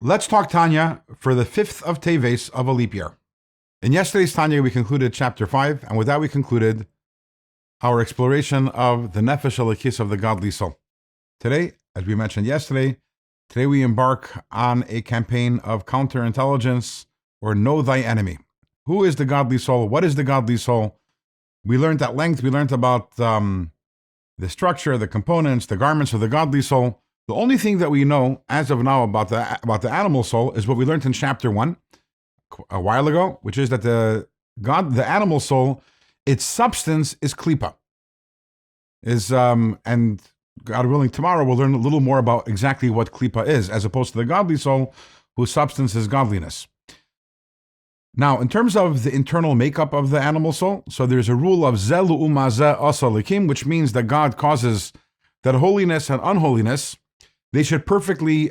Let's talk Tanya for the 5th of Teves of a leap year. In yesterday's Tanya, we concluded chapter 5, and with that we concluded our exploration of the Nefesh Elokis of the godly soul. Today, as we mentioned yesterday, we embark on a campaign of counterintelligence, or know thy enemy. Who is the godly soul? What is the godly soul? We learned at length, we learned about the structure, the components, the garments of the godly soul. The only thing that we know as of now about the animal soul is what we learned in chapter 1 a while ago, which is that the animal soul, its substance is klipa. And God willing, tomorrow we'll learn a little more about exactly what klipa is, as opposed to the godly soul, whose substance is godliness. Now, in terms of the internal makeup of the animal soul, so there's a rule of zelu umaze asalikim, which means that God causes that holiness and unholiness, they should perfectly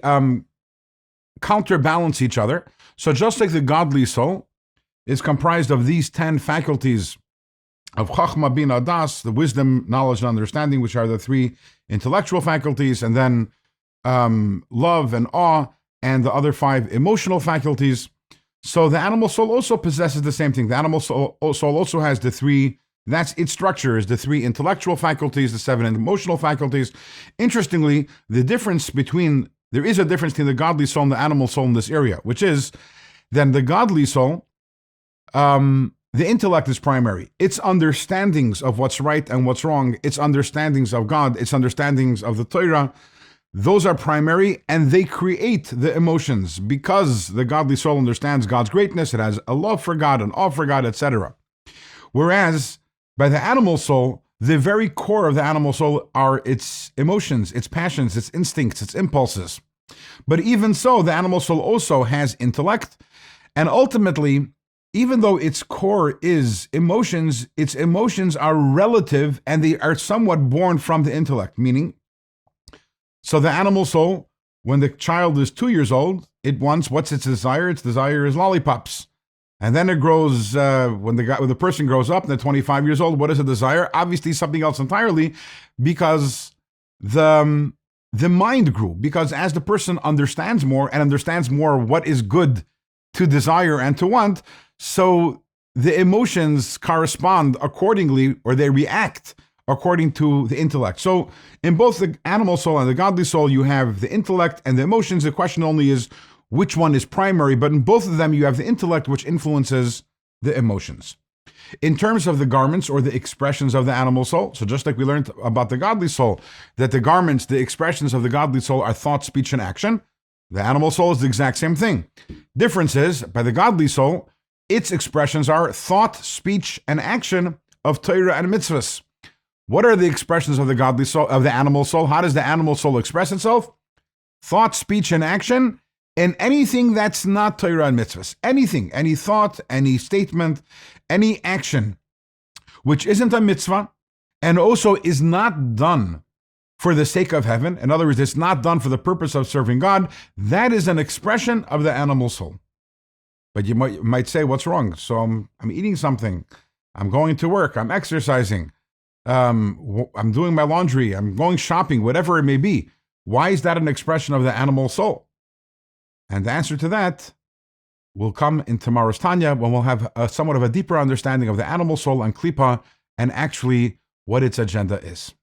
counterbalance each other. So just like the godly soul is comprised of these 10 faculties of chachma, bina, das, the wisdom, knowledge, and understanding, which are the 3 intellectual faculties, and then love and awe, and the other 5 emotional faculties. So the animal soul also possesses the same thing. The animal soul also has the 3, that's its structure, is the 3 intellectual faculties, the 7 emotional faculties. Interestingly, there is a difference between the godly soul and the animal soul in this area, which is then the godly soul, the intellect is primary. Its understandings of what's right and what's wrong, its understandings of God, its understandings of the Torah, those are primary, and they create the emotions because the godly soul understands God's greatness. It has a love for God, an awe for God, etc. Whereas by the animal soul, the very core of the animal soul are its emotions, its passions, its instincts, its impulses. But even so, the animal soul also has intellect, and ultimately, even though its core is emotions, its emotions are relative and they are somewhat born from the intellect, meaning, so the animal soul, when the child is 2 years old, what's its desire? Its desire is lollipops. And then it grows, when the person grows up, and they're 25 years old, what is the desire? Obviously something else entirely, because the mind grew. Because as the person understands more what is good to desire and to want, so the emotions correspond accordingly, or they react according to the intellect. So in both the animal soul and the godly soul, you have the intellect and the emotions. The question only is which one is primary, but in both of them, you have the intellect, which influences the emotions. In terms of the garments or the expressions of the animal soul, so just like we learned about the godly soul, that the garments, the expressions of the godly soul are thought, speech, and action, the animal soul is the exact same thing. Difference is, by the godly soul, its expressions are thought, speech, and action of Torah and mitzvahs. What are the expressions of the godly soul, of the animal soul? How does the animal soul express itself? Thought, speech, and action, and anything that's not Torah and mitzvahs. Anything, any thought, any statement, any action, which isn't a mitzvah, and also is not done for the sake of heaven. In other words, it's not done for the purpose of serving God. That is an expression of the animal soul. But you might say, what's wrong? So I'm eating something. I'm going to work. I'm exercising. I'm doing my laundry. I'm going shopping, whatever it may be. Why is that an expression of the animal soul? And the answer to that will come in tomorrow's Tanya, when we'll have somewhat of a deeper understanding of the animal soul and klipa, and actually what its agenda is.